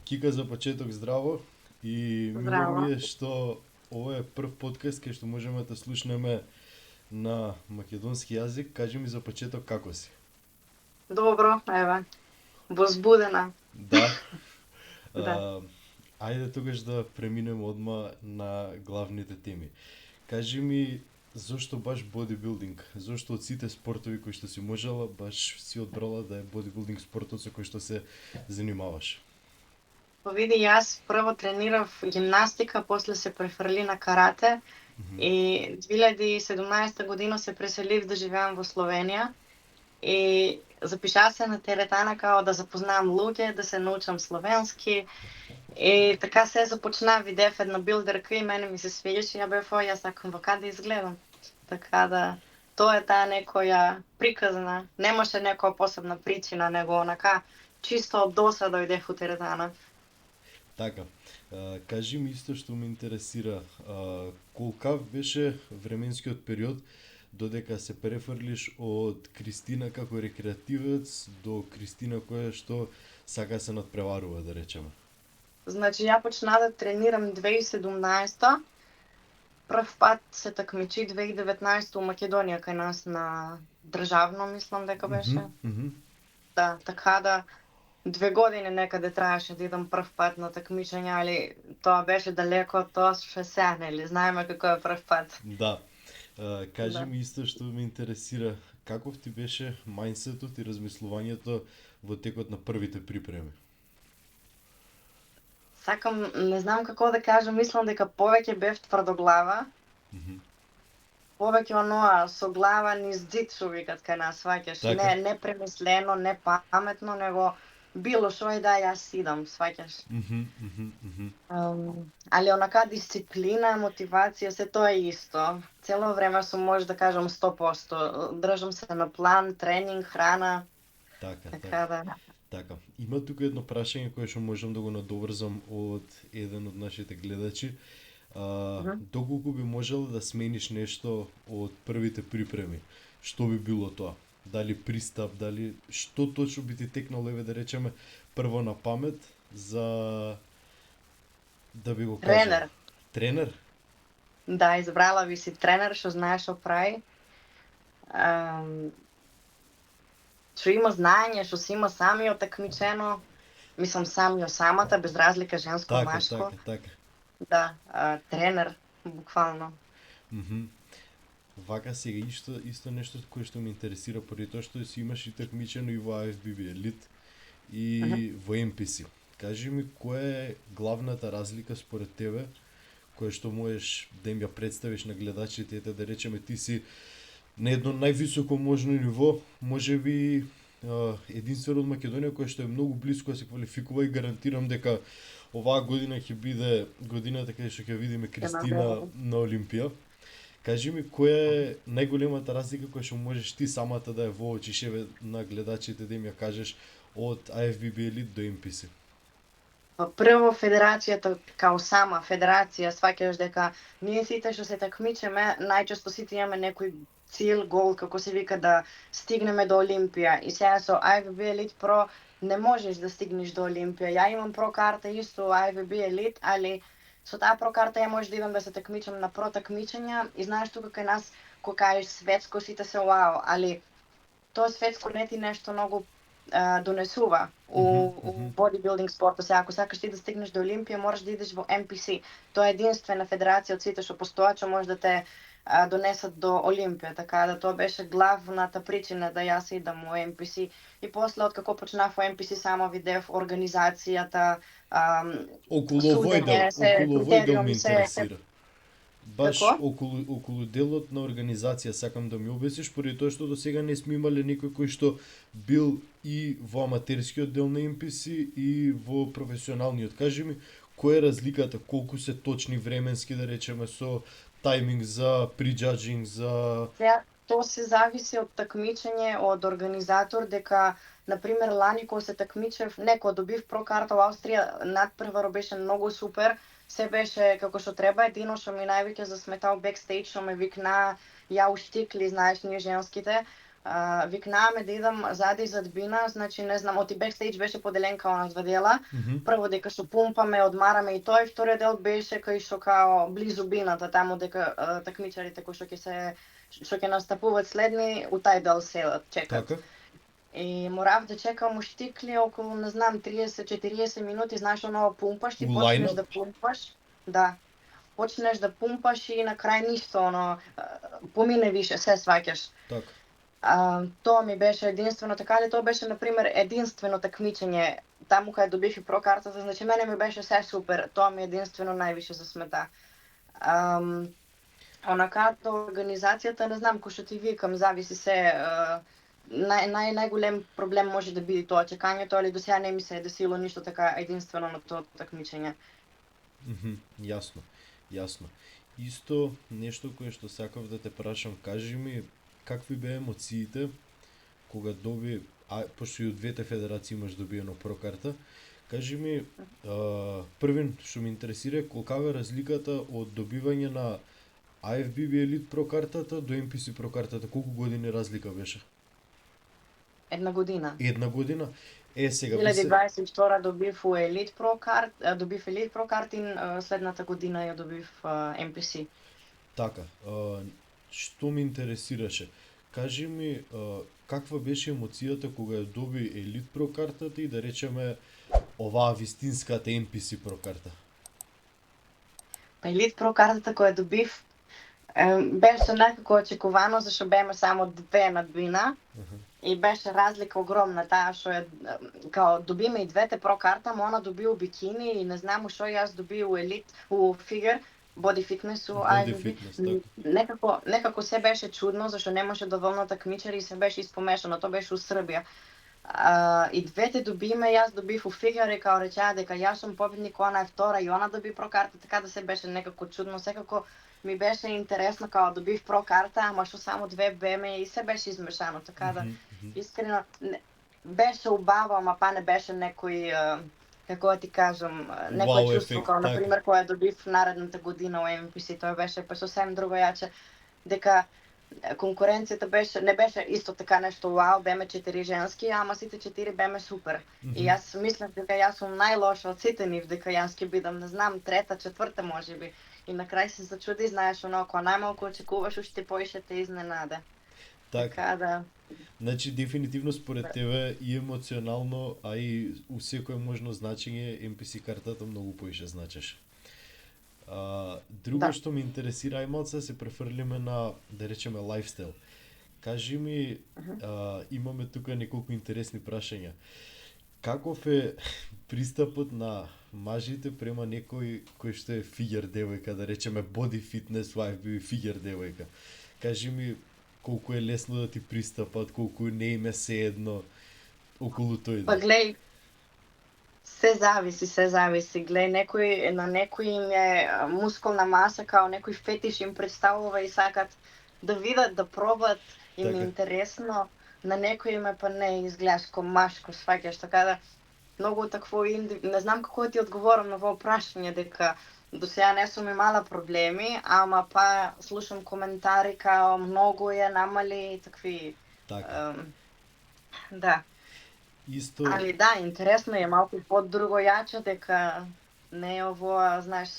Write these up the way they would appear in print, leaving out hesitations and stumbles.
Кика за почеток здраво и мило Здраво. ми е што ова е прв подкаст кај што можеме да слушнеме на македонски јазик. Кажи ми за почеток како си? Добро, еве, возбудена. Да. Да. А, ајде тогаш да преминеме одма на главните теми. Кажи ми зошто баш бодибилдинг? Зошто од сите спортови кои што си можела, баш си одбрала да е бодибилдинг спортот со кој што се занимаваш? Види, јас прво тренирав гимнастика, после се префрли на карате Мгм. и 2017 година се преселив да живеам во Словенија и запишав се на теретана као да запознавам луѓе, да се научам словенски и така се започна, видев една билдерка и мене ми се свиѓаше и ја бев, јас сакам вака да изгледам. Така да, тоа е таа некоја приказна, немаше некоја посебна причина, него онака чисто од досада дојдев у теретана. Така, кажи ми исто што ме интересира, колкав беше временскиот период додека се префрлиш од Кристина како рекреативец до Кристина која што сака се надпреварува, да речеме. Значи, ја почна да тренирам 2017. Прв пат се такмичи 2019 у Македонија кај нас на државно, мислам дека Мгм, беше. мгм. Да, така да 2 години некаде траеше да идам прв пат на такмичење, али тоа беше далеко од тоа што е сега, нели? Знаеме како е прв пат. Да. Кажи Да. ми исто што ме интересира, каков ти беше мајндсетот и размислувањето во текот на првите припреми? Сакам, не знам како да кажам, мислам дека повеќе бев тврдоглава, Мгм. повеќе оноа со глава низ зид што викат кај нас, сваќаш, Така. не премислено, не паметно, него било што и да јас идам, сваќаш. Мгм, мгм, мгм. Али онака дисциплина, мотивација, се тоа е исто. Цело време сум, може да кажам 100%. Држам се на план, тренинг, храна, Така, така. така да. Така, има тука едно прашање кое што можам да го надоврзам од еден од нашите гледачи. Мгм. Доколку би можела да смениш нешто од првите припреми, што би било тоа? Дали пристап, дали што точно би ти текнало, еве да речеме, прво на памет за да би го кажала? Тренер. Тренер? Да, избрала би си тренер што знае што прави. Ам, Што има знаење, што се има самиот такмичено, мислам самиот самата, без разлика женско, Така, машко. така, така. Да, тренер, буквално. Мгм. Вака сега исто нешто кое што ме интересира поради тоа што си имаш и такмичено и во AFBB Elite Мгм. и во NPC. Кажи ми која е главната разлика според тебе која што можеш да им ја представиш на гледачите, ете да речеме ти си на едно највисоко можно ниво, можеби единствено од Македонија кој што е многу близко да се квалификува и гарантирам дека оваа година ќе биде годината каде што ќе видиме Ќе Кристина набелам. на Олимпија. Кажи ми која е најголемата разлика која што можеш ти самата да ја воочиш еве на гледачите да им ја кажеш од AFBB Elite до NPC. Па прво федерацијата, као сама федерација, сваќаш дека ние сите што се такмичиме, најчесто сите имаме некој цел, гол, како се вика, да стигнеме до Олимпија. И сега со IFBB Elite Pro не можеш да стигнеш до Олимпија. Ја имам про карта исто IFBB Elite, али со таа про карта ја можеш да идам да се такмичам на про такмичења и знаеш тука кај нас кога кажеш светско сите се вау, али тоа светско не ти нешто многу донесува Мгм, у мгм. бодибилдинг спорта. Сега, ако сакаш ти да стигнеш до Олимпија, мораш да идеш во NPC. Тоа е единствена федерација од сите што постојат, што може да те донесат до Олимпија. Така да тоа беше главната причина да јас идам во NPC. И после, откако почнав во NPC, само видев организацијата, судење, се Околу овој дел ме критериуми, се интересира. Баш како? околу делот на организација сакам да ми обясниш, поради тоа што до сега не сме имале некој кој што бил и во аматерскиот дел на NPC и во професионалниот. Кажи ми, која е разликата, колку се точни временски, да речеме, со тајминг за приџаџинг, за... Сега, тоа се зависи од такмичење, од организатор, дека, например, лани кога се такмичев, кога добив про карта во Австрија, надпревар беше многу супер, се беше како што треба, едино што ми највеќе засметал бекстејдж, што ме викна, ја уштикли, знаеш, ние женските, викнаваме да идам зади зад бина, значи не знам, оти бекстејдж беше поделен као на 2 дела. Прво дека што пумпаме, одмараме и тој, вториот дел беше кај што као близу бината, таму дека такмичарите кои што ќе настапуваат следни, у тај дел седат, чекат. Така? И морав да чекам уштикли околу, не знам, 30-40 минути, знаеш оно пумпаш, ти У почнеш лајнот? да пумпаш. Да. Почнеш да пумпаш и на крај ништо, оно, помине више, се сваќаш. Така. Тоа ми беше единствено така, ali тоа беше, например, единствено такмичење, таму кај добив и прокартата, значи мене ми беше се супер, тоа ми единствено највише засмета. Онакато организацијата, не знам, кој што ти викам, зависи се, најголем проблем може да биде тоа чекањето, али до сега не ми се е десило ништо така единствено на тоа такмичење. Јасно, јасно. Исто нешто кое што сакав да те прашам, кажи ми какви беа емоциите кога доби, пошто и од двете федерации имаш добиено прокарта, кажи ми, првин што ме интересира е колкава е разликата од добивање на IFBB Elite прокартата до NPC прокартата, колку години разлика беше? 1 година. 1 година? Сега би се... 2022 добив у Elite Pro карт, добив Elite Pro картин, следната година ја добив NPC. Така, што ме интересираше? Кажи ми, каква беше емоцијата кога ја доби Elite Pro картата и да речеме оваа вистинската NPC Pro карта? Па Elite Pro картата која добив беше некако очекувано, зашто беме само 2 надбина. И беше разлика огромна, таа што е као добиме и двете про карта, ама она доби у бикини и не знам што јас доби у елит, у фигер, боди фитнес, некако се беше чудно, зашто немаше доволно такмичари и се беше испомешано, тоа беше у Србија. И двете добиме, јас добив у фигер и као речеа дека јас сум победник, она е втора и она доби про карта, така да се беше некако чудно, секако ми беше интересно као добив про карта, ама што само 2 беме и се беше измешано, така да искрено беше убаво, ама па не беше некој, како да ти кажам, некој чувство, као например која добив наредната година у MPC, тоа беше па сосем друго јаче, дека конкуренцијата беше, не беше исто така нешто вау, беме 4 женски, ама сите 4 беме супер. И јас мислев дека јас сум најлоша од сите нив, дека јас ќе бидам, не знам, 3-та, 4-та можеби. И на крај се зачуди, знаеш, оно, кога најмалку очекуваш, уште поише те изненаде. Така да. Значи, дефинитивно според тебе и емоционално, а и у секое можно значење, NPC картата многу поише значеше. Друго што ме интересира, ај малце се префрлиме на, да речеме, лайфстайл. Кажи ми, имаме тука неколку интересни прашања. Каков е пристапот на мажите према некој кој што е фигер девојка, да речеме боди фитнес wife, фигер девојка? Кажи ми колку е лесно да ти пристапат, колку не им е седно околу тој. Па глеј, се зависи. Глеј, на некој им е мускулна маса, као некој фетиш им представува и сакат да видат, да пробат, им е интересно. На некој им е па не изгледаш ко машко, сваќаш, така да многу такво не знам како да ти одговорам на во прашање, дека до сега не сум имала проблеми, ама па слушам коментари као многу е намали такви. Така. Да. Исто. Али да, интересно е малку под друго јаче, дека не е ово, знаеш.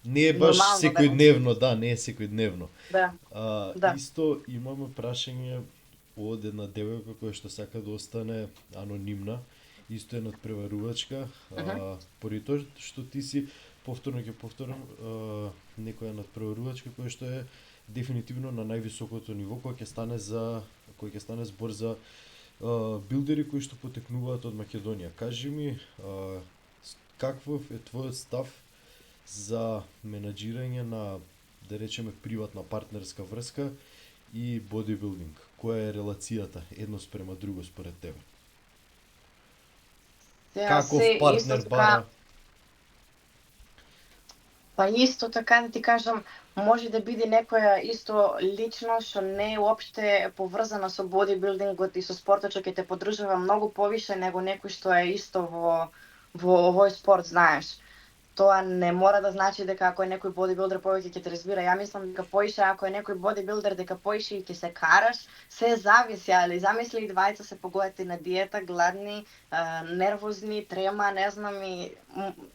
Не е баш секојдневно, да, не е секојдневно. Да. Исто имаме прашање од една девојка која што сака да остане анонимна, исто е надпреварувачка, поради тоа што ти си, повторно ќе повторам, некоја надпреварувачка која што е дефинитивно на највисокото ниво, кој ќе стане збор за билдери кои што потекнуваат од Македонија. Кажи ми, каков е твојот став за менаџирање на, да речеме, приватна партнерска врска и бодибилдинг? Која е релацијата едно спрема друго според тебе? Каков партнер бара? Па исто така да ти кажам, може да биде некоја исто личност што не е уопште поврзана со бодибилдингот и со спортот, што ќе те поддржува многу повише него некој што е исто во овој спорт, знаеш. тоа не мора да значи дека ако е некој бодибилдер повеќе ќе те разбира. Ја мислам дека поише ако е некој бодибилдер дека поише и ќе се караш, се зависи, али замисли и двајца се погодите на диета, гладни, нервозни, трема, не знам и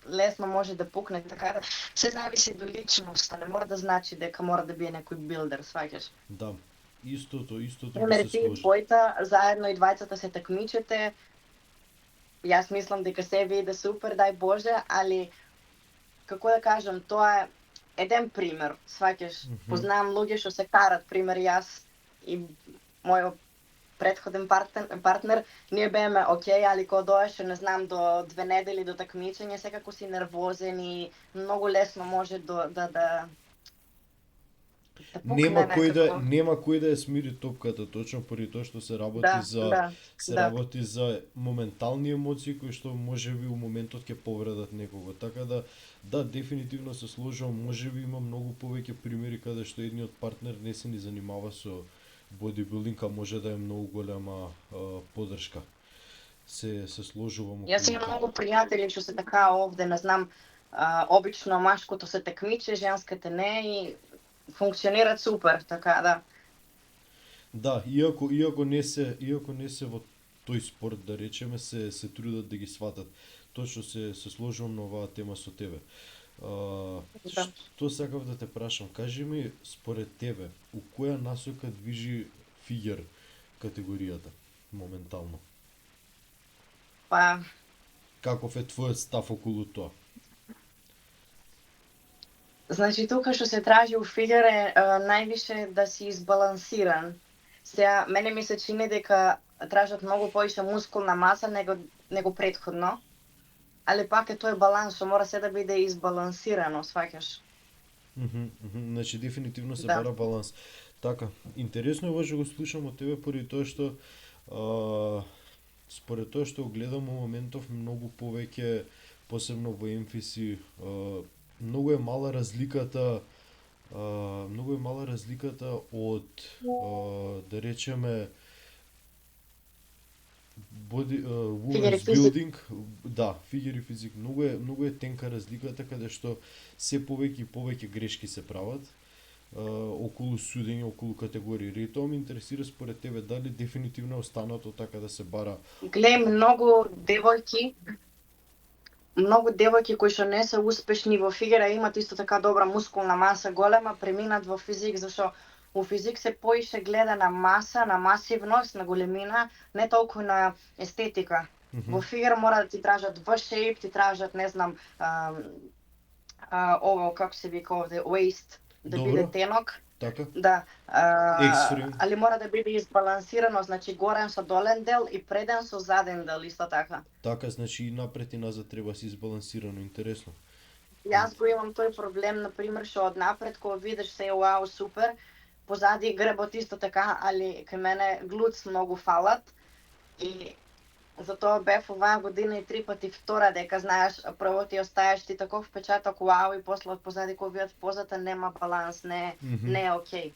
лесно може да пукне, така да се зависи до личноста, не мора да значи дека мора да биде некој билдер, сваќаш. Да, истото би Пример, се ти и сложи. двојта заедно и двајцата се такмичите. Јас мислам дека се ви иде супер, дај Боже, али како да кажам, тоа е еден пример, сваќаш. Познавам луѓе што се карат, пример јас и мојот претходен партнер, ние беме окей, али кога доеше, не знам, до 2 недели до такмичење, секако си нервозен и многу лесно може да пукне Нема некако. кој да ја смири топката, точно поради тоа што се работи Да, за да, да. работи за моментални емоции кои што можеби у моментот ќе повредат некого. Така да, дефинитивно се сложувам, можеби има многу повеќе примери каде што едниот партнер не се ни занимава со бодибилдинг, а може да е многу голема поддршка. Се сложувам околу Јас имам тоа. многу пријатели што се така овде, не знам, обично машкото се такмичи, женската не и функционираат супер, така да. Да, иако не се во тој спорт, да речеме, се трудат да ги сватат. Точно се сложувам на оваа тема со тебе. Да. Што сакав да те прашам, кажи ми според тебе, у која насока движи фигер категоријата моментално? Па, Каков е твојот став околу тоа? значи тука што се тражи у фигер е највише да си избалансиран. Сега, мене ми се чини дека тражат многу поише мускулна маса него претходно, али пак е тој баланс што мора се да биде избалансирано, сваќаш. Значи дефинитивно се Да. бара баланс. Така, интересно е ова што го слушам од тебе поради тоа што според тоа што го гледам во моментов многу повеќе, посебно во емфиси, многу е мала разликата од да речеме women's физик. building, да, фигер и физик, многу е тенка разликата каде што се повеќе и повеќе грешки се прават околу судење, околу категории. И тоа ме интересира според тебе дали дефинитивно е останато така да се бара. Гледам многу девојки кои што не се успешни во фигера имат исто така добра мускулна маса голема, преминат во физик зашто у физик се поише гледа на маса, на масивност, на големина, не толку на естетика. Во фигер мора да ти тражат V-shape, ти тражат, не знам, ово како се вика овде, waist, да Добро. биде тенок. Така? Да, X-frame. али мора да биде избалансирано, значи горен со долен дел и преден со заден дел, исто така. Така, значи и напред и назад треба да си избалансирано, интересно. Јас го имам тој проблем, например, што од напред кога видиш се вау супер, позади грбот исто така, али кај мене глуц многу фалат и затоа бев оваа година и 3 пати втора дека знаеш, прво ти оставаш ти таков впечаток вау и после од позади кога видат позата нема баланс, не е окей.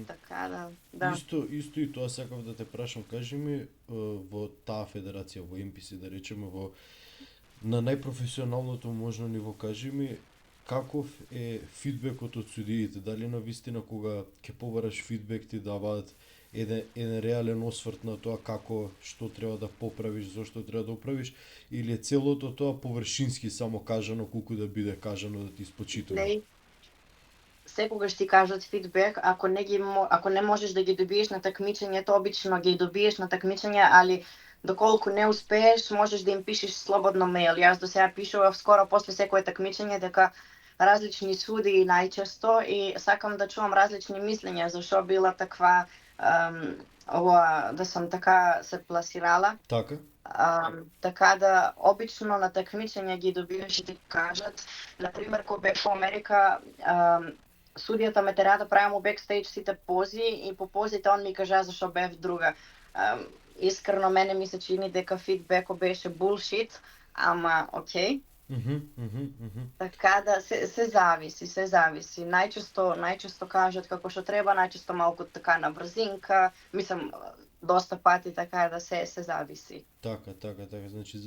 Така да. Исто и тоа сакав да те прашам, кажи ми во таа федерација, во MPC, да речеме, на најпрофесионалното можно ниво, кажи ми каков е фидбекот од судиите, дали на вистина кога ќе побараш фидбек ти даваат еден реален осврт на тоа како, што треба да поправиш, зошто треба да оправиш, или е целото тоа површински само кажано, колку да биде кажано да ти испочитува? Секогаш ти кажат фидбек, ако не можеш да ги добиеш на такмичењето, обично ги добиеш на такмичење, али доколку не успееш, можеш да им пишеш слободно мејл. Јас до сега пишував скоро после секое такмичење дека различни судии најчесто и сакам да чувам различни мислења зашо била таква ова да сам така се пласирала. Така? Така да обично на такмичење ги добиваш и ти кажат, например кога бев во Америка, судијата ме тера да правам у бекстејдж сите пози и по позите он ми кажа зашо бев друга. Искрено мене ми се чини дека фидбекот беше булшит, ама окей. Така да се зависи. Најчесто кажат како што треба, најчесто малку така на брзинка, мислам доста пати така да се зависи. Така, значи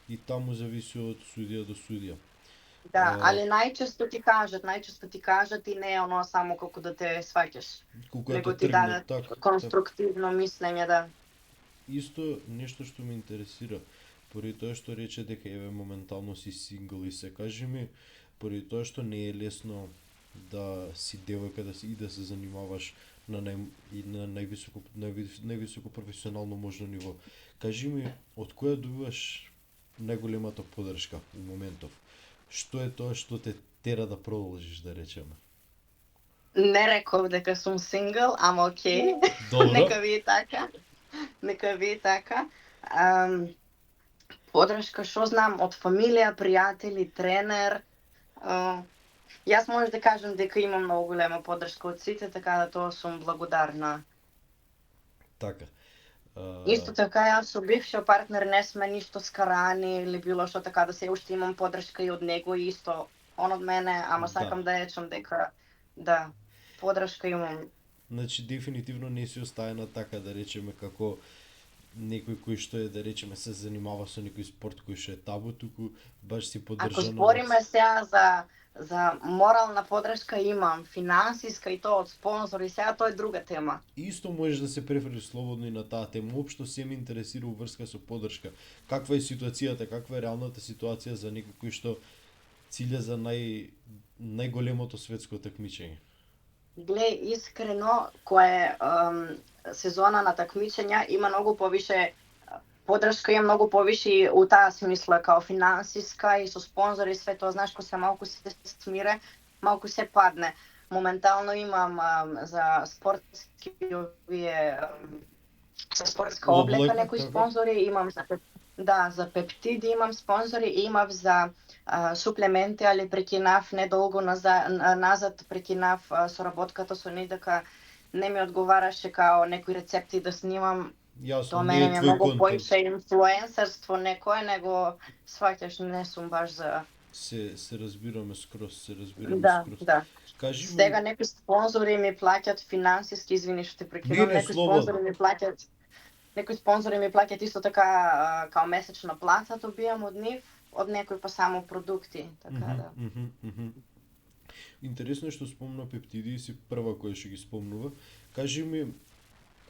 и таму зависи од судија до судија. Да, али најчесто ти кажат и не е оно само како да те сваќаш, колку да него те ти тргнат, дадат така. конструктивно мислење, да. Исто нешто што ме интересира, поради тоа што рече дека еве моментално си сингл и се кажи ми, поради тоа што не е лесно да си девојка и да се занимаваш на највисоко професионално можно ниво. Кажи ми, од која добиваш најголемата поддршка у моментов? Што е тоа што те тера да продолжиш, да речеме? Не реков дека сум сингл, ама окей. Добро. Нека ви е така. Нека ви е така. Подршка, што знам, од фамилија, пријатели, тренер. Јас може да кажам дека имам многу голема поддршка од сите, така да тоа сум благодарна. Така. Исто така, јас со бившиот партнер не сме ништо скарани или било што, така да се уште имам поддршка и од него и исто он од мене, ама сакам да речам дека да, поддршка имам. Значи дефинитивно не си оставена така, да речеме, како некој кој што е, да речеме, се занимава со некој спорт кој што е табу, туку баш си Ако поддржана. збориме сега за морална поддршка, имам финансиска и тоа од спонзори, сега тоа е друга тема. Исто можеш да се префериш слободно и на таа тема. Општо се ме интересира уврска со поддршка. Каква е ситуацијата, каква е реалната ситуација за некој кој што цилја за најголемото светско такмичење? Гле, искрено, која е сезона на такмичења, има многу повише поддршка, има многу повише и у таа смисла, као финансиска и со спонзори и све тоа, знаеш, кој се малку се смире, малку се падне. Моментално имам за спортски овие за спортска облека некои спонзори, имам за пептиди имам спонзори и имав за суплементи, али прекинав недолго назад прекинав соработката со нив дека не ми одговараше као некои рецепти да снимам. Јасно, Тоа не мене е ми е твој многу контент. поише инфлуенсерство некое, него сваќаш, не сум баш за... Се разбираме скроз, Да, да. Кажи ми... Сега некои спонзори ми плаќат финансиски, извини што те прекинувам, некои спонзори ми плаќат исто така као месечна плата добијам од нив, од некои па само продукти, така да. Интересно е што спомна пептиди и си прва која што ги спомнува. Кажи ми,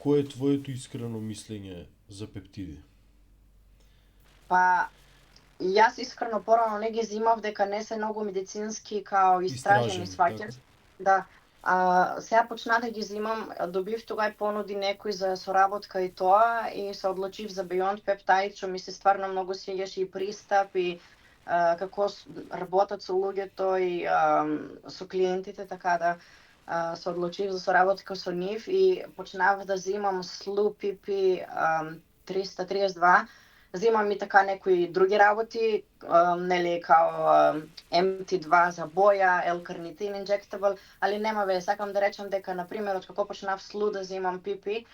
кој е твоето искрено мислење за пептиди? Па, јас искрено порано не ги зимав дека не се многу медицински као истражени, сваќаш. Да. Сега почна да ги зимам, добив тогај понуди некој за соработка и тоа и се одлучив за Beyond Peptide, што ми се стварно многу свиѓаше и пристап и како работат со луѓето и со клиентите, така да се одлучив за соработка со нив и почнав да зимам Слу-ПП 332. Земам и така некои други работи, нели као MT2 за боја, L-carnitine injectable, али нема веќе, сакам да речам дека на пример од како почнав Слу да земам PP,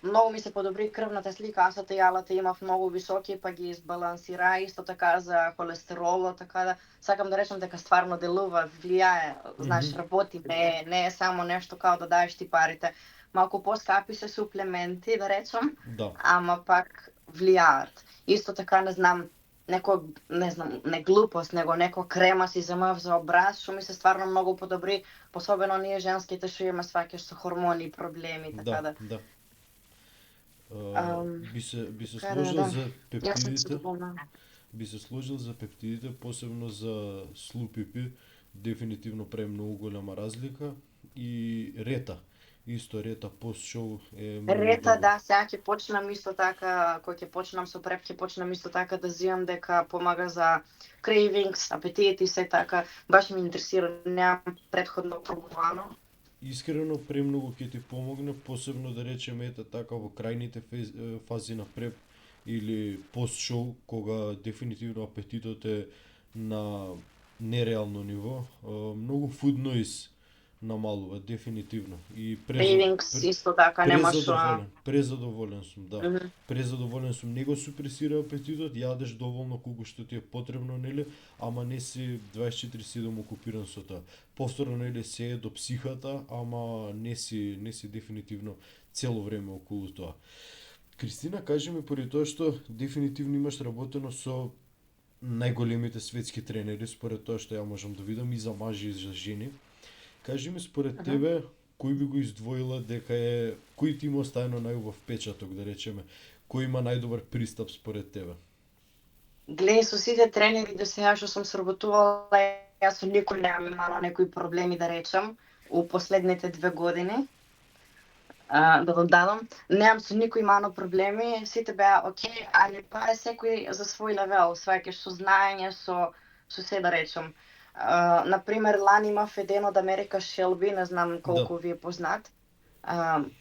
многу ми се подобри крвната слика, асата и алата имав многу високи, па ги избалансира, исто така за холестеролот, така да сакам да речам дека стварно делува, влијае, знаеш, работи, не е само нешто као да даеш ти парите. Малку поскапи се суплементи, да речам, да. Ама пак влијаат. Исто така не глупост, него некоја крема си земав за образ, што ми се стварно многу подобри, посебено ние женските што имаме сваќаш со хормони и проблеми, така да. Да. Би се сложил за пептидите. Би се сложил за пептидите, посебно за Слу-ПП, дефинитивно прави многу голема разлика и Рета. Исто Рета пост-шоу е многу Рета, да, сега ќе почнам исто така, кој ќе почнам со преп, ќе почнам исто така да зимам дека помага за cravings, апетит и се така. Баш ми интересира, немам претходно пробувано. Искрено премногу ќе ти помогне, посебно да речеме ете така во крајните фази на преп или пост-шоу, кога дефинитивно апетитот е на нереално ниво. Многу food noise намалува, дефинитивно. И исто така, нема што... Презадоволен сум, да. Презадоволен сум, не го супресира апетитот, јадеш доволно колку што ти е потребно, нели, ама не си 24/7 окупиран со тоа. Повторно, нели, се е до психата, ама не си дефинитивно цело време околу тоа. Кристина, кажи ми, поради тоа што дефинитивно имаш работено со најголемите светски тренери според тоа што ја можам да видам и за мажи и за жени. Кажи ми според тебе кој би го издвоила дека е кој ти има оставено најубав впечаток, да речеме, кој има најдобар пристап според тебе? Гледај, со сите тренери до сега што сум сработувала, јас со никој немам имала некои проблеми да речам у последните 2 години. Да додадам, немам со никој имано проблеми, сите беа окей, али па е секој за свој левел, сваќаш со знаење, со се да речам. Например, лани имав еден од Америка Шелби, не знам колку ви е познат.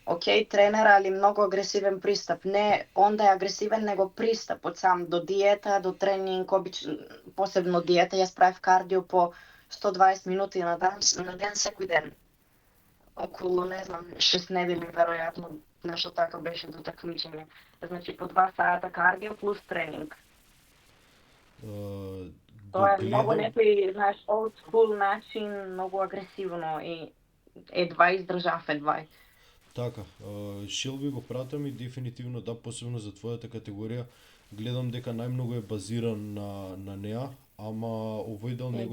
Окей, тренер, али многу агресивен пристап. Не он да е агресивен, него пристапот сам до диета, до тренинг, посебно диета. Јас правев кардио по 120 минути на ден секој ден. Околу, не знам, 6 недели, веројатно, нешто така беше до такмичење. Значи, по 2 сата кардио плюс тренинг. Тоа е многу некој, знаеш, old school начин, многу агресивно и едва издржав. Така, Шелби го пратам и дефинитивно да, посебно за твојата категорија, гледам дека најмногу е базиран на неа, ама овој дел не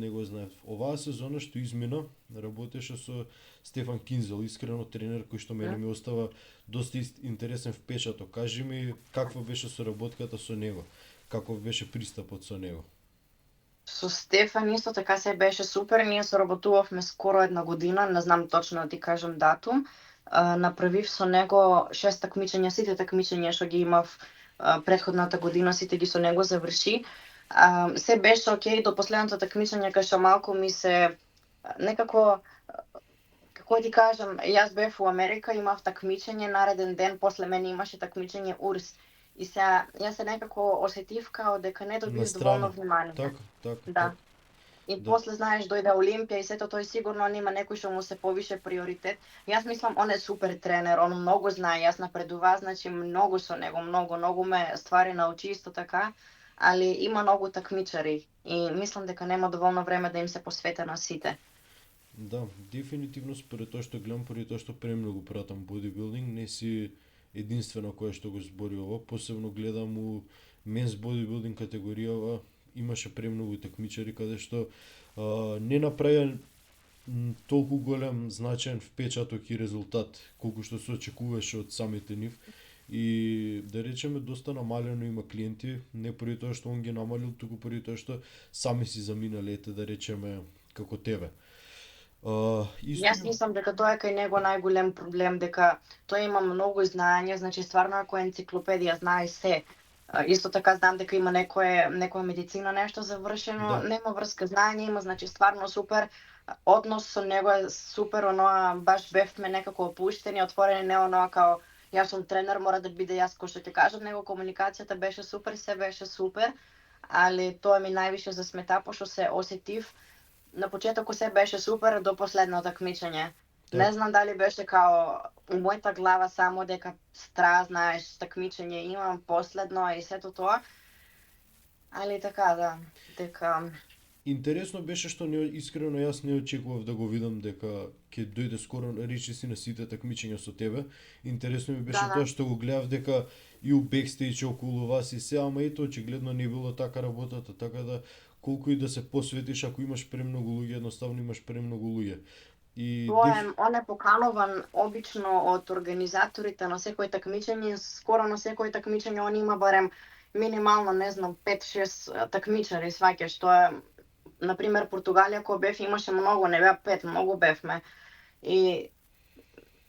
го знаев. Оваа сезона што измина, работеше со Стефан Кинзел, искрено тренер кој што мене ми остава доста интересен впечаток. Кажи ми каква беше соработката со него, каков беше пристапот со него? Со Стефан исто така се беше супер, ние соработувавме скоро 1 година, не знам точно да ти кажам датум. Направив со него 6 такмичења, сите такмичења што ги имав претходната година, сите ги со него заврши. Се беше окей до последното такмичење кај што малку ми се некако, како ти кажам, јас бев у Америка, имав такмичење, нареден ден после мене имаше такмичење УРС. И сега, јас се некако осетив као дека не добив доволно внимание. Така. Да. И после, знаеш, дојде Олимпија и сето тој сигурно нема некој што му се повише приоритет. Јас мислам, он е супер тренер, он многу знае, јас напредува, значи многу со него, многу ме ствари научи исто така, али има многу такмичари и мислам дека нема доволно време да им се посвете на сите. Да, дефинитивно според тоа што гледам, поради тоа што премногу пратам бодибилдинг, не си единствено која што го збори ова, посебно гледам у менс бодибилдинг категоријава имаше премногу такмичари каде што не направија толку голем значаен впечаток и резултат колку што се очекуваше од самите нив. И да речеме доста намалено има клиенти, не поради тоа што он ги намалил, туку поради тоа што сами си заминале, ете да речеме како тебе. Јас мислам дека тоа е кај него најголем проблем, дека тој има многу знаење, значи стварно ако е енциклопедија, знае се. Исто така знам дека има некоја медицина нешто завршено, нема врска, знаење има, значи стварно супер. Однос со него е супер, оноа баш бевме некако опуштени, отворени, не оноа као јас сум тренер, мора да биде јас кој што ќе кажам, него комуникацијата беше супер, се беше супер, али тоа ми највише засмета, пошто се осетив. На почетокот се беше супер до последно такмичење. Не знам дали беше као у мојата глава само дека знаеш, такмичење имам последно и сето тоа. Али така да, дека интересно беше што искрено јас не очекував да го видам дека ќе дојде скоро, речи си, на сите такмичења со тебе. Интересно ми беше тоа што го гледав дека и у бекстејдж околу вас и се, ама ето очигледно не било така работата, така да колку и да се посветиш, ако имаш премногу луѓе, едноставно имаш премногу луѓе. Он е поканован обично од организаторите на секој такмичење, скоро на секој такмичење он има барем минимално, не знам, 5-6 такмичари, сваќаш, тоа е, например, Португалија кој бев имаше многу, не беа 5, многу бевме. И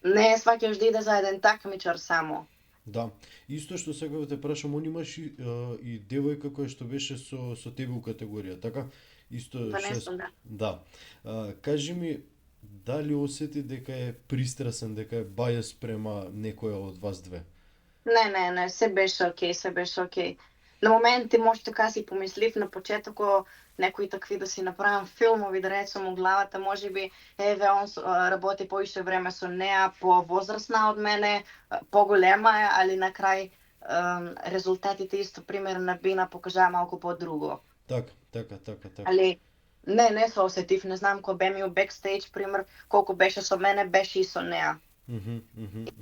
не сваќаш да иде за еден такмичар само. Да, исто што сакав да те прашам, он имаш и девојка која што беше со тебе у категорија, така? Исто што да. Кажи ми, дали осети дека е пристрасен, дека е бајас према некоја од вас две? Не, се беше окей. На моменти може така си помислив на почетоко некои такви да си направам филмови, да речем у главата, можеби еве он работи поише време со неа, повозрасна од мене, поголема е, али на крај резултатите исто пример на Бина покажаа малку по-друго. Така. Али не се осетив, не знам кој бе ми у бекстејдж пример, колку беше со мене, беше и со неа.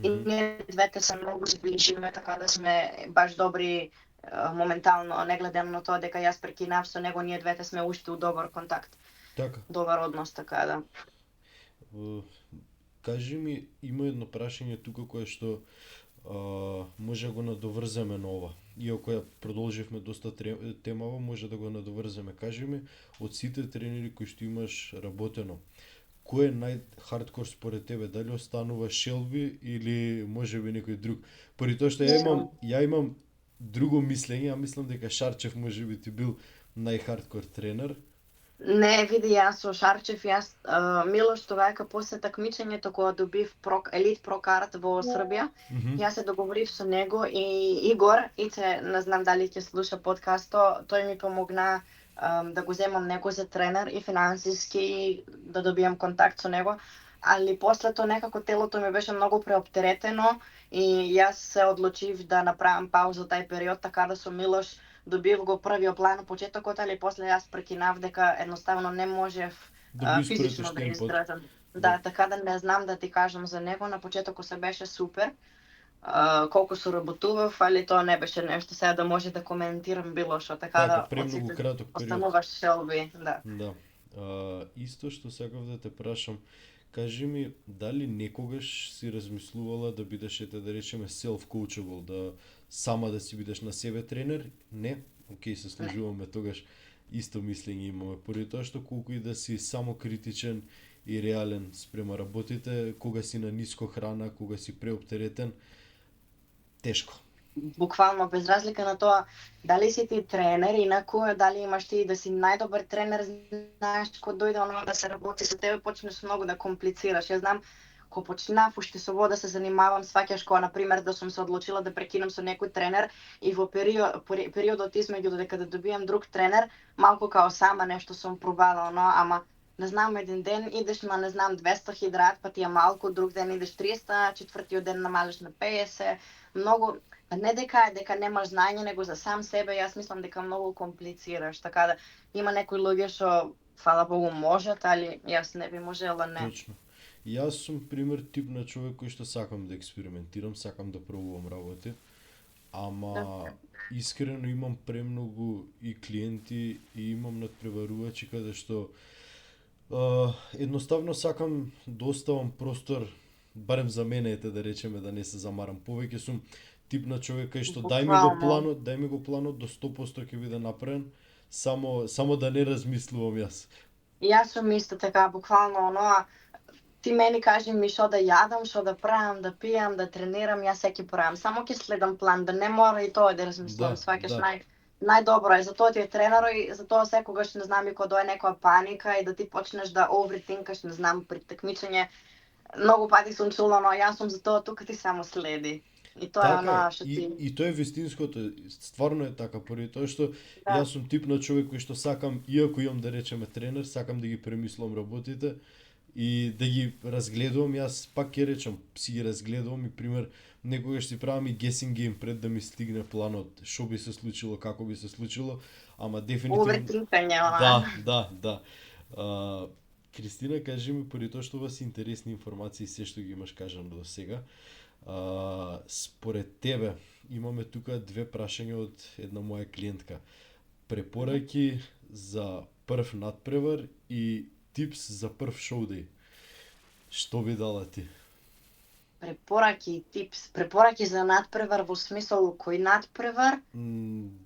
И ние двете се многу зближиме, така да сме баш добри моментално, негледано на тоа дека јас прекинав со него, ние двете сме уште у добар контакт, Така. добар однос, така да. Кажи ми, има едно прашање тука кое што може да го надоврземе на ова. Иако ја продолживме доста темава, може да го надоврземе. Кажи ми, од сите тренери кои што имаш работено, кој е најхардкор според тебе? Дали останува Шелби или можеби некој друг? Поради тоа што ја имам друго мислење, ја мислам дека Шарчев можеби ти бил најхардкор тренер. Не, види, јас со Шарчев, Милош Товајка после такмичењето кога добив елит прокарт во Србија, јас се договорив со него и Игор, Ице, не знам дали ќе слуша подкасто, тој ми помогна да го земам него за тренер и финансиски да добијам контакт со него, али после тоа некако телото ми беше многу преоптеретено и јас се одлучив да направам пауза тај период, така да со Милош добив го првиот план на почетокот, али после јас прекинав дека едноставно не можев физично да издржам. Да, така да не знам да ти кажам за него, на почетокот се беше супер, колку соработував, али тоа не беше нешто сега да може да коментирам било што, така да премногу краток период. Остануваш Шелби, да. Да. Исто што сакав да те прашам, кажи ми, дали некогаш си размислувала да бидеш, да речеме, self-coachable, да сама да си бидеш на себе тренер? Не? Океј, се служуваме тогаш, исто мислење имаме. Поради тоа што колку и да си само критичен и реален спрема работите, кога си на ниско храна, кога си преоптеретен, тешко. Буквално, без разлика на тоа дали си ти тренер, инаку дали имаш ти да си најдобар тренер, знаеш кога дојде оно да се работи со тебе, почнеш многу да комплицираш. Јас знам, кога почнав уште со вода се занимавам, сваќаш кога на пример да сум се одлучила да прекинам со некој тренер и во периодот измеѓу додека да добијам друг тренер, малку као сама нешто сум пробала, ама не знам, еден ден идеш на, не знам, 200 хидрат, па ти е малку, друг ден идеш 300, четвртиот ден намалиш на 50, многу, не дека немаш знаење, него за сам себе, јас мислам дека многу комплицираш, така да има некои луѓе што, фала Богу, можат, али јас не би можела, не. Точно. Јас сум пример тип на човек кој што сакам да експериментирам, сакам да пробувам работи, ама искрено имам премногу и клиенти и имам надпреварувачи каде што едноставно сакам да оставам простор, барем за мене да речеме, да не се замарам. Повеќе сум тип на човек кај што дај ми го планот до 100% ќе биде направен, само да не размислувам јас. Јас сум исто така, буквално оноа, ти мене кажи ми што да јадам, што да правам, да пијам, да тренирам, јас секи правам. Само ќе следам план, да не мора и тоа да размислувам, сваќаш најдобро е, затоа ти е тренерот и затоа секогаш, не знам, и кога дое некоја паника и да ти почнеш да overthinkаш, не знам, при такмичење, многу пати сум чула, но јас сум за тоа, тука ти само следи. И тоа е оно што ти... И тоа е вистинското, стварно е така, поради тоа што јас сум тип на човек кој што сакам, иако имам да речеме тренер, сакам да ги премислувам работите и да ги разгледувам. Јас пак ќе речам, си ги разгледувам и пример некогаш си правам и guessing game пред да ми стигне планот, што би се случило, како би се случило, ама дефинитивно... Overthinkање, Да. Кристина, кажи ми, поради тоа што ова се интересни информации, се што ги имаш кажано до сега, според тебе, имаме тука две прашања од една моја клиентка. Препораки за прв надпревар и типс за прв шоудеј. Што би дала ти? Препораки и типс. Препораки за надпревар во смисол кој надпревар?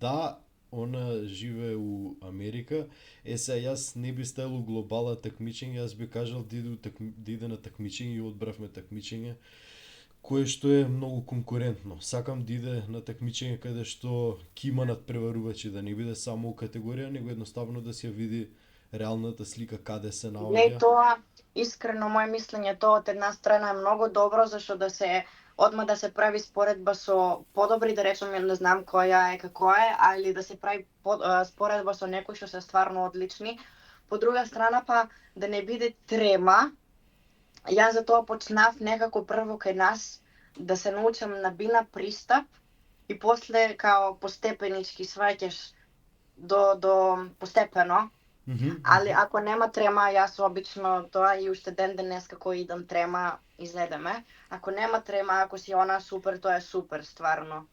Да, она живее у Америка. Јас не би ставил у глобала такмичење, јас би кажал да иде на такмичење и одбравме такмичење кое што е многу конкурентно. Сакам да иде на такмичење каде што ќе има надпреварувачи, да не биде само у категорија, него едноставно да се види реалната слика каде се наоѓа. Не, тоа искрено моје мислење, тоа од една страна е многу добро, зашто да се одма да се прави споредба со подобри, да речеме, не знам која е како е, али да се прави споредба со некои што се стварно одлични. По друга страна па да не биде трема. Јас за тоа почнав некако прво кај нас да се научам на бина пристап и после као постепенички сваќаш до постепено. Али ако нема трема, јас обично тоа и уште ден денеска кој идам трема, изедеме. Ако нема трема, ако си она супер, тоа е супер, стварно.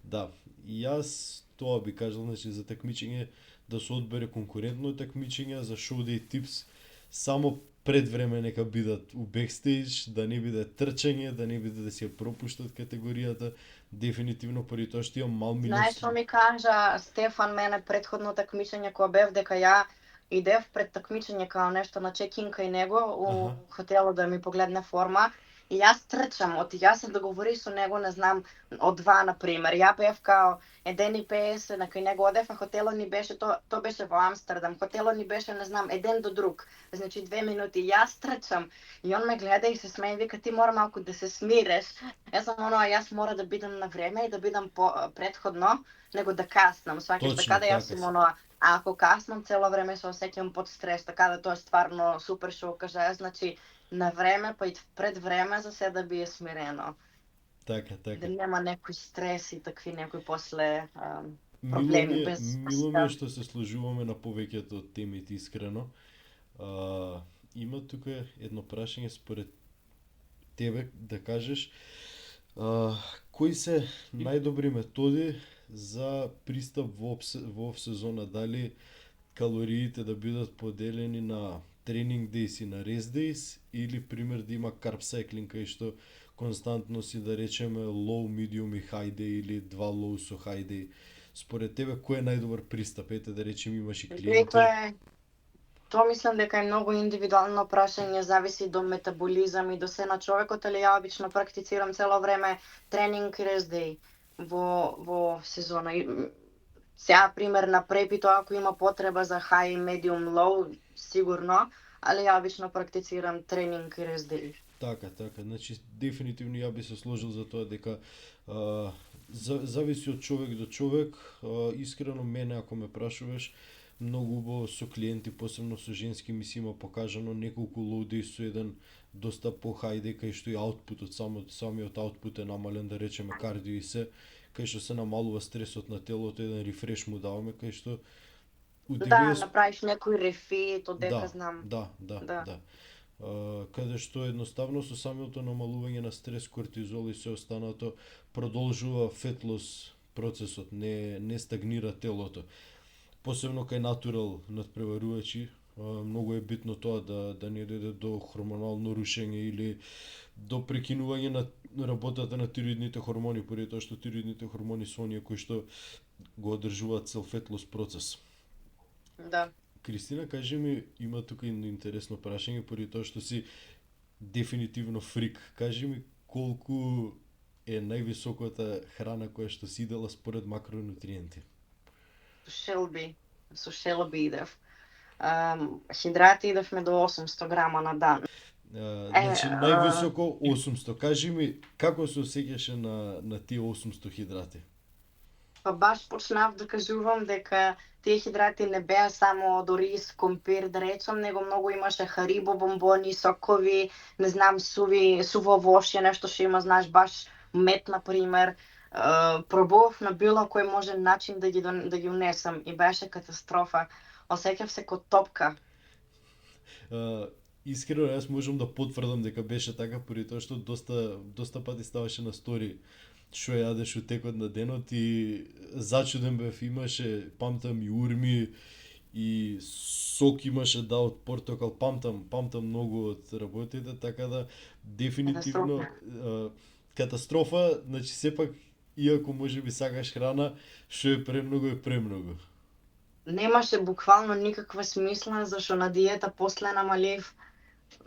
Да, и јас тоа би кажал, значи за такмичење да се одбере конкурентно такмичење, за шоу дей типс само пред време нека бидат у бекстејдж, да не биде трчање, да не биде да си ја пропуштат категоријата, дефинитивно поради тоа што имам мал милион. Знаеш што ми кажа Стефан мене претходно такмичење кога бев, дека ја идев пред такмичење као нешто на чекин кај него у Аха, хотелот да ми погледне форма и јас трчам, јас се договорих со него, не знам, од 2 на пример. Ја бев као 1:50 на кај него одев, а хотелот ни беше то беше во Амстердам. Хотелот ни беше, не знам, еден до друг. Значи 2 минути. Јас трчам и он ме гледа и се смее и вика ти мора малку да се смиреш. Јас сум јас мора да бидам на време и да бидам предходно, него да каснам, сваќаш, точно така да јас така сум се. а ако каснам цело време се осеќам под стрес, така да тоа е стварно супер што кажа, значи на време па и пред време за се да бие смирено. Така, Да така. нема некој стрес и такви некои после Мило ми проблеми е, без мило ми е што се сложуваме на повеќето од темите искрено. Има тука едно прашање според тебе да кажеш кои се најдобри методи за пристап во сезона, дали калориите да бидат поделени на тренинг дейс и на рест дейс или пример да има карб сайклинг кај што константно си да речеме low, medium и high day или два low со high day. Според тебе кој е најдобар пристап? Ете да речем имаш и клиенти. Тоа мислам дека е многу индивидуално прашање, зависи до метаболизам и до се на човекот, али ја обично практицирам цело време тренинг и rest day во сезона. Сега пример на препито ако има потреба за high, medium, low, сигурно, али ја обично практицирам тренинг и rest day. Така, така. Значи, дефинитивно ја би се сложил за тоа дека зависи од човек до човек. Искрено мене, ако ме прашуваш, многу убаво со клиенти, посебно со женски, ми се има покажано неколку low days со еден доста по high day, кај што и аутпутот, самиот аутпут е намален, да речеме кардио и се, кај што се намалува стресот на телото, еден рефреш му даваме, кај што у Да, 90. направиш некој рефит, од дека Да, знам. да, да, Да. да. Каде што едноставно со самото намалување на стрес, кортизол и се останато продолжува фет лос процесот, не стагнира телото. Посебно кај натурал надпреварувачи, многу е битно тоа да не дојде до хормонално рушење или до прекинување на работата на тироидните хормони, поради тоа што тироидните хормони се оние кои што го одржуваат цел фет лос процес. Да. Кристина, кажи ми, има тука едно интересно прашање, поради тоа што си дефинитивно фрик. Кажи ми колку е највисоката храна која што си идела според макронутриенти? Со Shelby идев. Хидрати идевме до 800 грама на дан. Значи највисоко 800. Кажи ми како се осеќаше на тие 800 хидрати? Па баш почнав да кажувам дека тие хидрати не беа само до рис, компир, да речам, него многу имаше харибо, бомбони, сокови, не знам, суво вошје, нешто што има, знаеш, баш мед, например. Пробував на било кој може начин да ги унесам и беше катастрофа. Осеќав се ко топка. Искрено, јас можам да потврдам дека беше така, поради тоа што доста пати ставаше на стори што јадеш у текот на денот и зачуден бев, имаше, памтам и урми и сок имаше од портокал, памтам многу од работите, така да дефинитивно катастрофа, значи сепак иако можеби сакаш храна, што е премногу. Немаше буквално никаква смисла, зашто на диета после намалив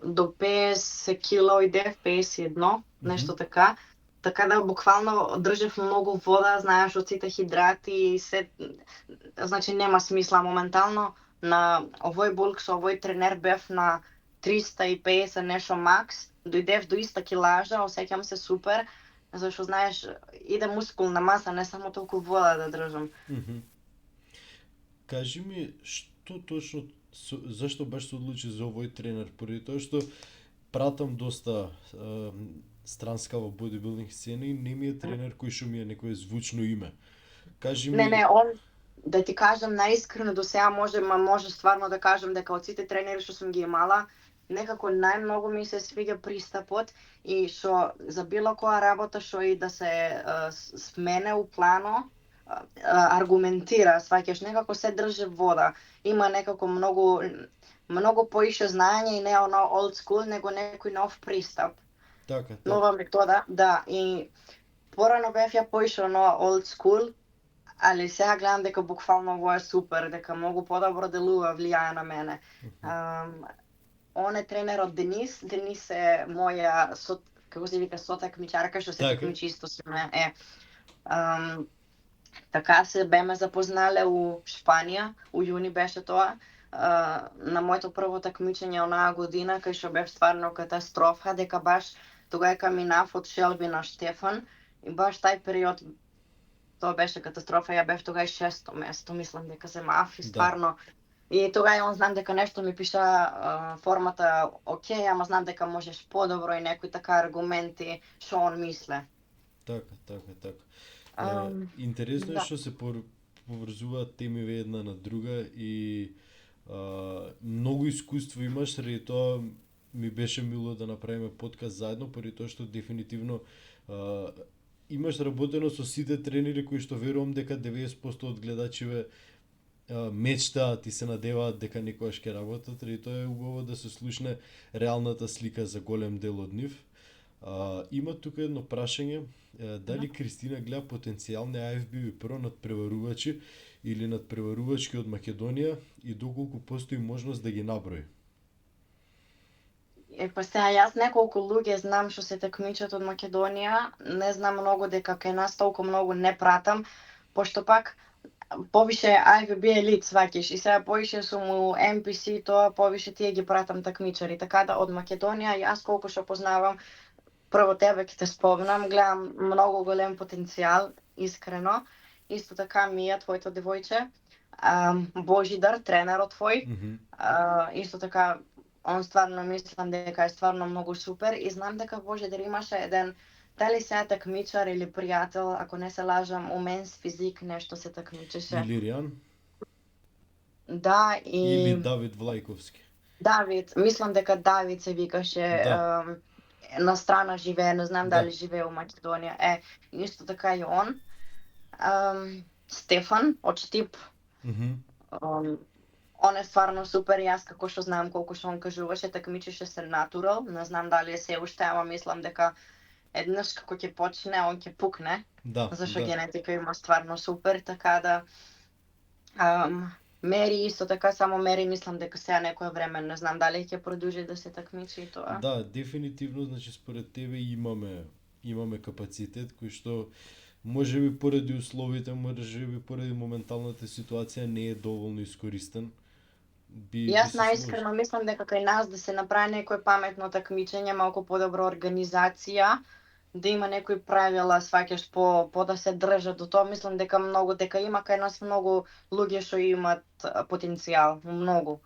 до 50 кило и 51, нешто така. Така да буквално држев многу вода, знаеш, од сите хидрати и се, значи нема смисла моментално. На овој булк со овој тренер бев на 350 нешто макс, дојдев до иста килажа, осеќам се супер, зашто знаеш, иде мускулна маса, не само толку вода да држам. Кажи ми, што точно, зашто баш се одлучи за овој тренер? Поради тоа што пратам доста странскава бодибилдинг сцена и не ми е тренер кој што ми е некое звучно име. Кажи ми... Не, он, да ти кажам наискрено, до сега може стварно да кажам дека од сите тренери што сум ги имала, некако најмногу ми се свиѓа пристапот и што за било која работа што и да се смене у плано, аргументира, сваќаш, некако се држи вода. Има некако многу поише знаење и не оно old school, него некој нов пристап. Така. Нова метода, да, и порано бев ја поише оно old school, али сега гледам дека буквално ово е супер, дека многу подобро делува, влијае на мене. Он е тренерот Денис е моја како се вика сотакмичарка што се Така. такмичи исто со мене. Така се беме запознале у Шпанија, у јуни беше тоа. На моето прво такмичење онаа година, кај што бев стварно катастрофа, дека баш тогава минав од Шелби на Штефан и баш тај период тоа беше катастрофа, ја бев тогава 6-то место, мислам дека земав и стварно. И тогава он знам дека нешто ми пиша формата окей, ама знам дека можеш подобро и некои така аргументи што он мисле. Така. Интересно е што се поврзуваат темиве една на друга и многу искуство имаш, заради тоа ми беше мило да направиме подкаст заедно, поради тоа што дефинитивно имаш работено со сите тренери кои што верувам дека 90% од гледачиве мечтаат и се надеваат дека некогаш ќе работат, и тоа е убаво да се слушне реалната слика за голем дел од нив. Има тука едно прашање, дали Кристина гледа потенцијални AFBB Pro надпреварувачи или надпреварувачки од Македонија и доколку постои можност да ги наброи? Па сега јас неколку луѓе знам што се такмичат од Македонија, не знам многу дека кај нас толку многу не пратам, пошто пак повише AFBB елит сваќаш и сега повише сум у NPC, тоа повише тие ги пратам такмичари, така да од Македонија јас колку што познавам, прво тебе ќе те спомнам, гледам многу голем потенцијал, искрено. Исто така Мија, твоето девојче, Божидар, тренерот твој, исто така он стварно мислам дека е стварно многу супер и знам дека Божидар имаше еден, дали се такмичар или пријател, ако не се лажам, у менс физик нешто се такмичеше. Илиријан? Да, или Давид Влајковски. Давид, мислам дека Давид се викаше, на страна живее, не знам дали живее у Македонија. Исто така и он. Стефан од Штип. Он е стварно супер, јас како што знам колку што он кажуваше, такмичеше се натурал, не знам дали е се уште, ама мислам дека еднаш како ќе почне, он ќе пукне. Зашто генетика има стварно супер, така да Мери исто така, само Мери мислам дека сега некое време, не знам дали ќе продолжи да се такмичи и тоа. Да, дефинитивно, значи според тебе имаме капацитет кој што можеби поради условите, можеби поради моменталната ситуација не е доволно искористен. Јас наискрено мислам дека кај нас да се направи некој паметно такмичење, малку подобра организација, да има некои правила, сваќаш по да се држат до тоа, мислам дека има кај нас многу луѓе што имаат потенцијал, многу.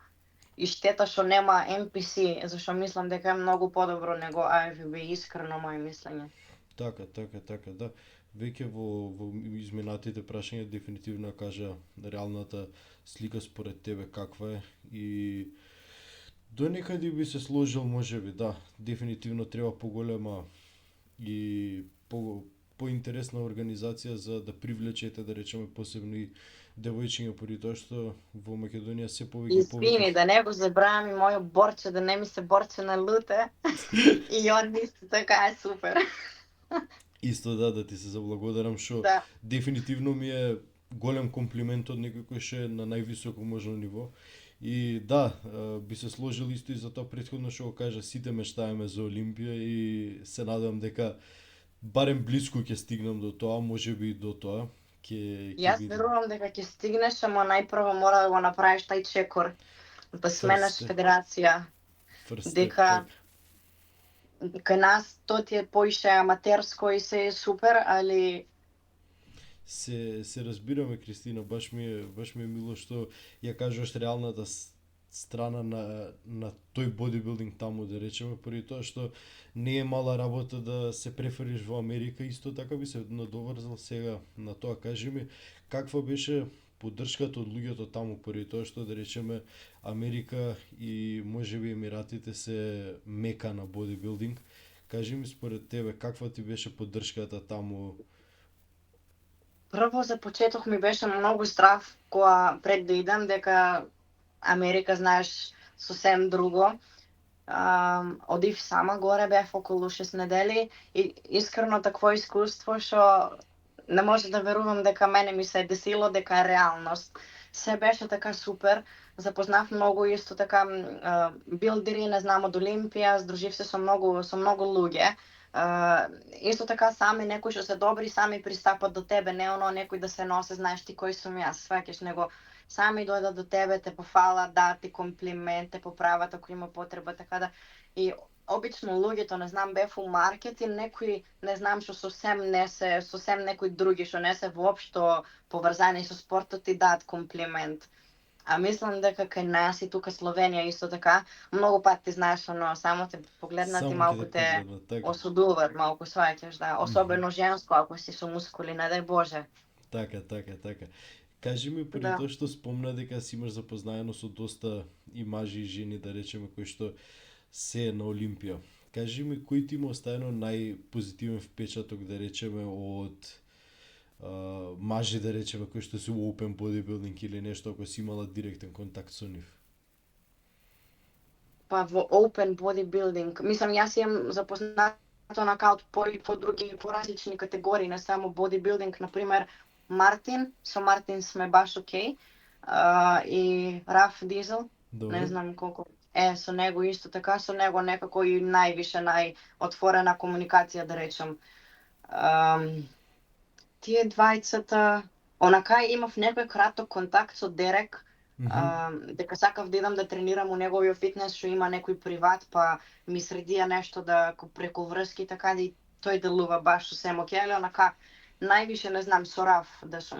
И штета што нема NPC, зашто мислам дека е многу подобро него AFBB, искрено моје мислење. Така, да. Веќе во изминатите прашања дефинитивно кажа реалната слика според тебе каква е и до некаде би се сложил, можеби, да, дефинитивно треба поголема и поинтересна организација за да привлечете, да речеме, посебно и девојчиња, поради тоа што во Македонија се повеќе. Извини, да не го забравам и мојот борче, да не ми се борче на луте. И он исто така е супер. Исто да ти се заблагодарам што дефинитивно ми е голем комплимент од некој кој што е на највисоко можно ниво. И да, би се сложил исто и за тоа претходно што го кажа, сите мечтаеме за Олимпија и се надевам дека барем блиску ќе стигнам до тоа, можеби и до тоа. Јас верувам дека ќе стигнеш, ама најпрво мора да го направиш тај чекор, да сменеш федерација. Дека кај нас тоа ти е поише аматерско и се е супер, али се разбираме, Кристина, баш ми е мило што ја кажуваш реалната страна на тој бодибилдинг таму, да речеме, поради тоа што не е мала работа да се префериш во Америка. Исто така би се надоврзал сега на тоа. Кажи ми, каква беше поддршката од луѓето таму, поради тоа што да речеме Америка и можеби Емиратите се мека на бодибилдинг. Кажи ми според тебе каква ти беше поддршката таму? Прво за почеток ми беше многу страв кога пред да идам дека Америка знаеш сосем друго. Одив сама горе, бев околу 6 недели и искрено такво искуство што не може да верувам дека мене ми се е десило, дека е реалност. Се беше така супер. Запознав многу исто така билдери, не знам, од Олимпија, здружив се со многу луѓе. Исто така сами некои што се добри, сами пристапат до тебе, не оно некој да се носи, знаеш ти кој сум јас, сваќаш, него сами дојдат до тебе, те пофалат, дадат ти комплимент, те поправат ако има потреба, така да и обично луѓето, не знам, бев у маркет и некои, не знам, што сосем некои други, што не се воопшто поврзани со спортот и дадат комплимент. А мислам дека кај нас и тука Словенија исто така, многу пати знаеш, оно, само те погледнат Само и ќе малку те те погледнат, така. осудуваат, малку сваќаш, да, особено женско, ако си со мускули, не дај Боже. Така. Кажи ми, преди Да. тоа што спомна дека си имаш запознаено со доста и мажи и жени, да речеме, кои што се на Олимпија. Кажи ми, кој ти има оставено најпозитивен впечаток, да речеме, од мажи, да речеме, кои што се у open bodybuilding или нешто, ако си имала директен контакт со нив? Па во open bodybuilding, мислам, јас имам запознато онака од по други, поразлични категории, не само bodybuilding, например, Мартин, со Мартин сме баш окей, и Раф Дизел, Добро. не знам колку, со него исто така, со него некако и највише, најотворена комуникација, да речем. Тие двајцата, онака имав некој краток контакт со Дерек, дека сакав да идам да тренирам у неговиот фитнес, што има некој приват, па ми средија нешто да преку врски, така да и тој делува баш сосем окей, али онака највише не знам со Раф да сум.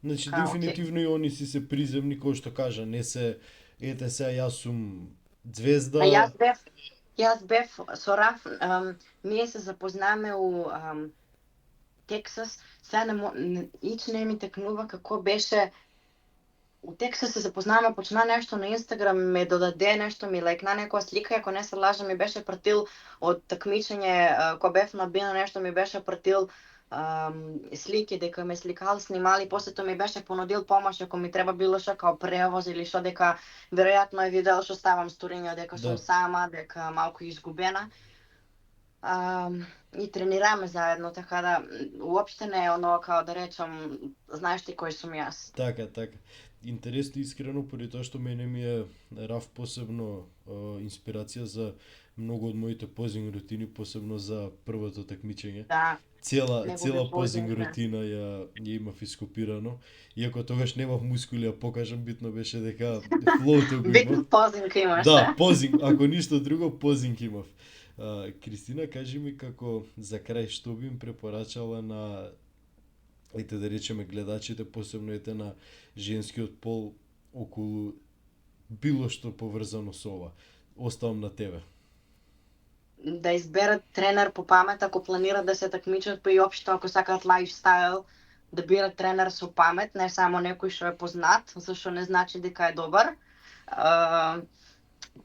Значи, Така, дефинитивно и они си се приземни, кој што кажа, не се, ете сега јас сум звезда. А јас бев со Раф, ние се запознаме у Тексас, сега не ми текнува како беше. У Тексас се запознаваме, почна нешто на Инстаграм, ме додаде нешто, ми лајкна некоја слика, ако не се лажам, ми беше пратил од такмичење, кога бев на Бино, нешто ми беше пратил слики, дека ме сликал, снимали, после тоа ми беше понудил помош, ако ми треба било што као превоз или што, дека веројатно е видел што ставам сториња, дека сум сама, дека малку изгубена. И тренираме заедно, така да уопште не е оно као да речам, знаеш ти кој сум јас. Така. Интересно и искрено, поради тоа што мене ми е Раф посебно инспирација за многу од моите позинг рутини, посебно за првото такмичење. Да. Цела позинг рутина ја имав ископирано. Иако тогаш немав мускули, а покажам, битно беше дека флоутот го имав. Битно позинг имаш. Да, позинг, ако ништо друго, позинг имав. Кристина, кажи ми како за крај, што би им препорачала на, ете да речеме, гледачите, посебно ете на женскиот пол, околу било што поврзано со ова? Оставам на тебе. Да изберат тренер по памет, ако планират да се такмичат, па и општо ако сакаат лајфстайл, да бират тренер со памет, не само некој што е познат, зашто не значи дека е добар.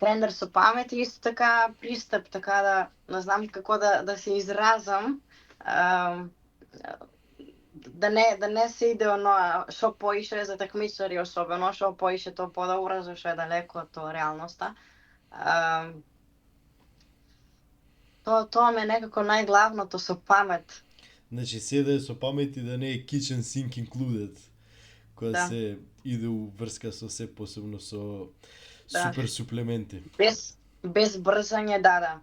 Тренер со памет и исто така пристап, така да не знам како да се изразам. Да не се иде оно што поише за такмичари, особено што поише тоа подобро, зашто е далеко од реалноста. Тоа ме некако најглавното со памет. Значи, се да е со памет и да не е kitchen sink included, кога се иде у врска со се, посебно со супер суплементи. Без брзање, да.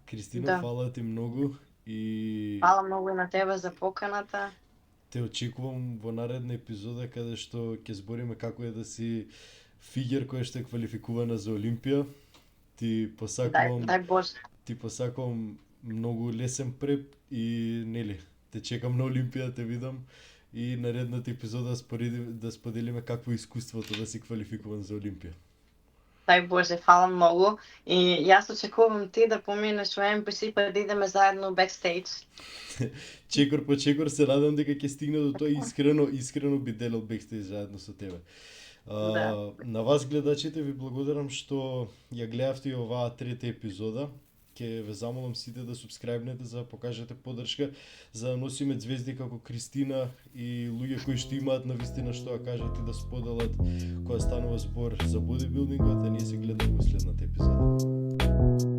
Кристина, фала ти многу и... Фала многу и на тебе за поканата. Те очекувам во наредна епизода каде што ќе збориме како е да си фигер која што е квалификувана за Олимпија. Ти посакувам многу лесен преп и нели, те чекам на Олимпија, те видам и наредната епизода да споделиме какво е искуството да си квалификуван за Олимпија. Дај Боже, фала многу. И јас очекувам ти да поминеш во MPC па да идеме заедно бекстејдж. Чекор по чекор се надам дека ќе стигне до тоа, искрено би делел бекстејдж заедно со тебе. Да. На вас гледачите ви благодарам што ја гледавте и оваа трета епизода. Ќе ве замолам сите да субскрајбнете за да покажете поддршка, за да носиме звезди како Кристина и луѓе кои што имаат навистина што да кажат и да споделат кога станува збор за бодибилдингот, а ние се гледаме во следната епизода.